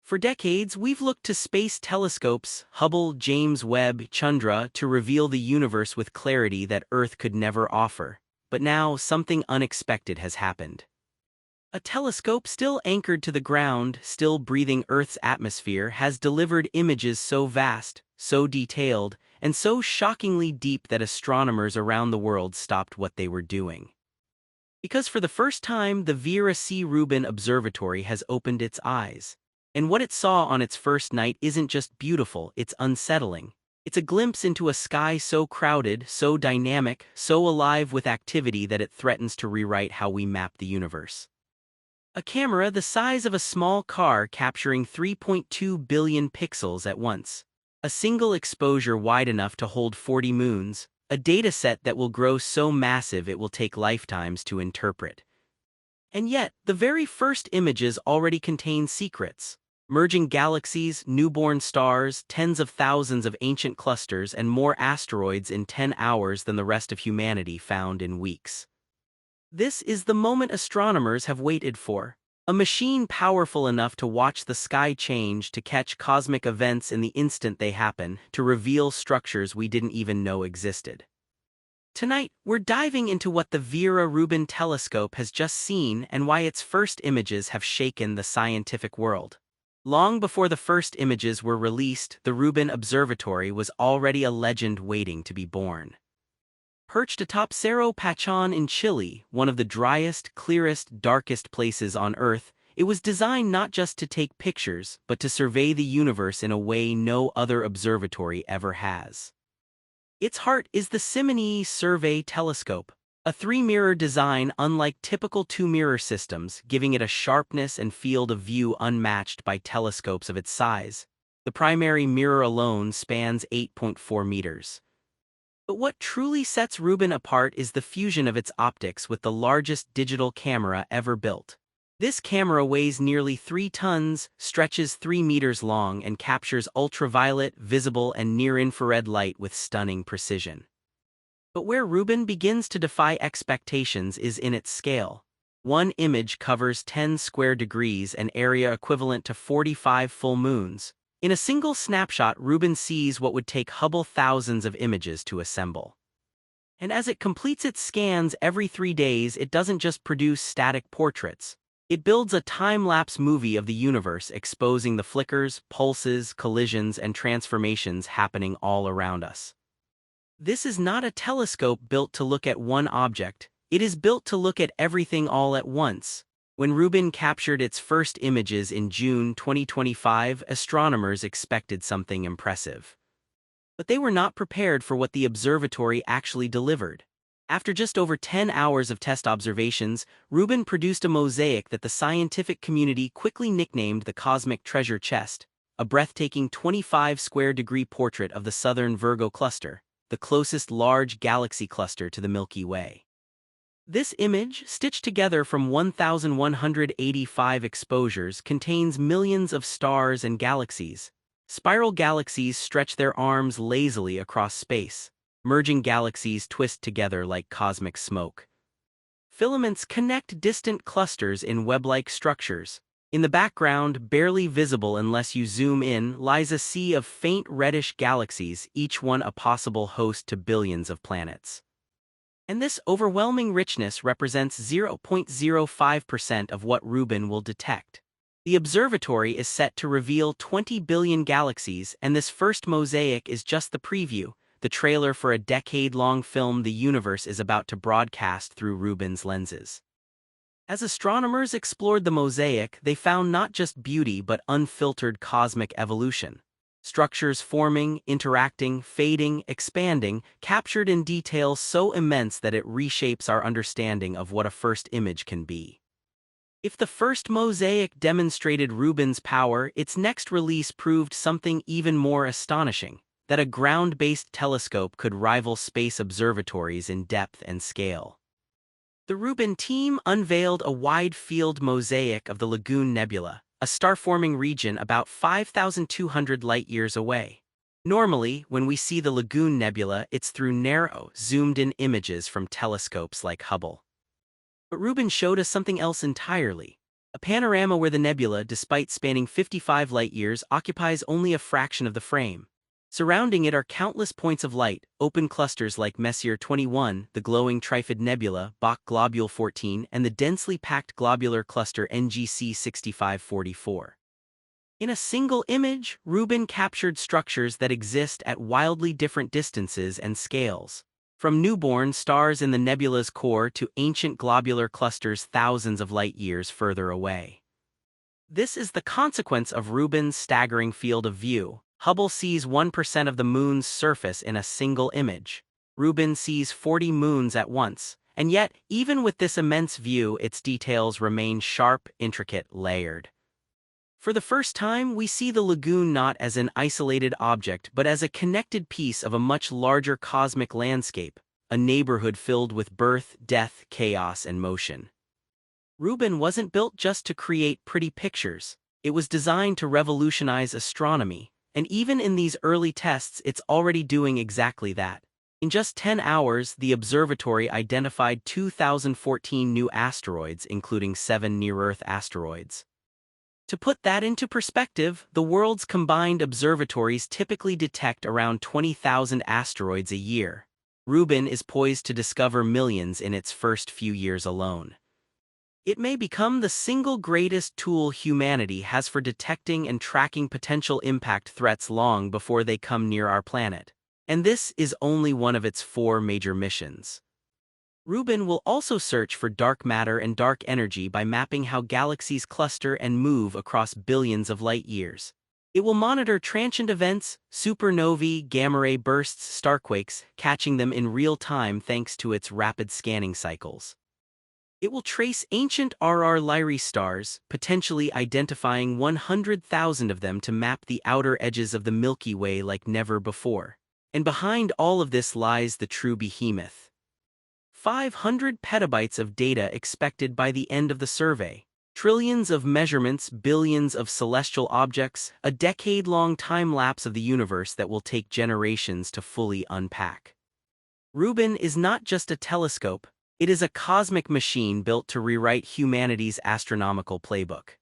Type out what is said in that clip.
For decades, we've looked to space telescopes, Hubble, James Webb, Chandra, to reveal the universe with clarity that Earth could never offer. But now, something unexpected has happened. A telescope still anchored to the ground, still breathing Earth's atmosphere, has delivered images so vast, so detailed, and so shockingly deep that astronomers around the world stopped what they were doing. Because for the first time, the Vera Rubin Observatory has opened its eyes. And what it saw on its first night isn't just beautiful, it's unsettling. It's a glimpse into a sky so crowded, so dynamic, so alive with activity that it threatens to rewrite how we map the universe. A camera the size of a small car capturing 3.2 billion pixels at once. A single exposure wide enough to hold 40 moons. A dataset that will grow so massive it will take lifetimes to interpret. And yet, the very first images already contain secrets. Merging galaxies, newborn stars, tens of thousands of ancient clusters, and more asteroids in 10 hours than the rest of humanity found in weeks. This is the moment astronomers have waited for. A machine powerful enough to watch the sky change, to catch cosmic events in the instant they happen, to reveal structures we didn't even know existed. Tonight, we're diving into what the Vera Rubin telescope has just seen and why its first images have shaken the scientific world. Long before the first images were released, the Rubin Observatory was already a legend waiting to be born. Perched atop Cerro Pachon in Chile, one of the driest, clearest, darkest places on Earth, it was designed not just to take pictures, but to survey the universe in a way no other observatory ever has. Its heart is the Simony Survey Telescope, a three-mirror design unlike typical two-mirror systems, giving it a sharpness and field of view unmatched by telescopes of its size. The primary mirror alone spans 8.4 meters. But what truly sets Rubin apart is the fusion of its optics with the largest digital camera ever built. This camera weighs nearly 3 tons, stretches 3 meters long, and captures ultraviolet, visible, and near-infrared light with stunning precision. But where Rubin begins to defy expectations is in its scale. One image covers 10 square degrees, an area equivalent to 45 full moons. In a single snapshot, Rubin sees what would take Hubble thousands of images to assemble. And as it completes its scans every 3 days, it doesn't just produce static portraits. It builds a time-lapse movie of the universe, exposing the flickers, pulses, collisions, and transformations happening all around us. This is not a telescope built to look at one object, it is built to look at everything all at once. When Rubin captured its first images in June 2025, astronomers expected something impressive. But they were not prepared for what the observatory actually delivered. After just over 10 hours of test observations, Rubin produced a mosaic that the scientific community quickly nicknamed the Cosmic Treasure Chest, a breathtaking 25-square-degree portrait of the southern Virgo cluster, the closest large galaxy cluster to the Milky Way. This image, stitched together from 1,185 exposures, contains millions of stars and galaxies. Spiral galaxies stretch their arms lazily across space. Merging galaxies twist together like cosmic smoke. Filaments connect distant clusters in web-like structures. In the background, barely visible unless you zoom in, lies a sea of faint reddish galaxies, each one a possible host to billions of planets. And this overwhelming richness represents 0.05% of what Rubin will detect. The observatory is set to reveal 20 billion galaxies, and this first mosaic is just the preview, the trailer for a decade-long film the universe is about to broadcast through Rubin's lenses. As astronomers explored the mosaic, they found not just beauty but unfiltered cosmic evolution. Structures forming, interacting, fading, expanding, captured in detail so immense that it reshapes our understanding of what a first image can be. If the first mosaic demonstrated Rubin's power, its next release proved something even more astonishing, that a ground-based telescope could rival space observatories in depth and scale. The Rubin team unveiled a wide-field mosaic of the Lagoon Nebula, a star-forming region about 5,200 light-years away. Normally, when we see the Lagoon Nebula, it's through narrow, zoomed-in images from telescopes like Hubble. But Rubin showed us something else entirely. A panorama where the nebula, despite spanning 55 light-years, occupies only a fraction of the frame. Surrounding it are countless points of light, open clusters like Messier 21, the glowing Trifid Nebula, Bok Globule 14, and the densely packed globular cluster NGC 6544. In a single image, Rubin captured structures that exist at wildly different distances and scales. From newborn stars in the nebula's core to ancient globular clusters thousands of light-years further away. This is the consequence of Rubin's staggering field of view. Hubble sees 1% of the Moon's surface in a single image. Rubin sees 40 moons at once, and yet, even with this immense view, its details remain sharp, intricate, layered. For the first time, we see the lagoon not as an isolated object but as a connected piece of a much larger cosmic landscape, a neighborhood filled with birth, death, chaos, and motion. Rubin wasn't built just to create pretty pictures. It was designed to revolutionize astronomy, and even in these early tests it's already doing exactly that. In just 10 hours, the observatory identified 2,014 new asteroids, including 7 near-Earth asteroids. To put that into perspective, the world's combined observatories typically detect around 20,000 asteroids a year. Rubin is poised to discover millions in its first few years alone. It may become the single greatest tool humanity has for detecting and tracking potential impact threats long before they come near our planet. And this is only one of its 4 major missions. Rubin will also search for dark matter and dark energy by mapping how galaxies cluster and move across billions of light-years. It will monitor transient events, supernovae, gamma-ray bursts, starquakes, catching them in real time thanks to its rapid scanning cycles. It will trace ancient RR Lyrae stars, potentially identifying 100,000 of them to map the outer edges of the Milky Way like never before. And behind all of this lies the true behemoth. 500 petabytes of data expected by the end of the survey. Trillions of measurements, billions of celestial objects, a decade-long time-lapse of the universe that will take generations to fully unpack. Rubin is not just a telescope, it is a cosmic machine built to rewrite humanity's astronomical playbook.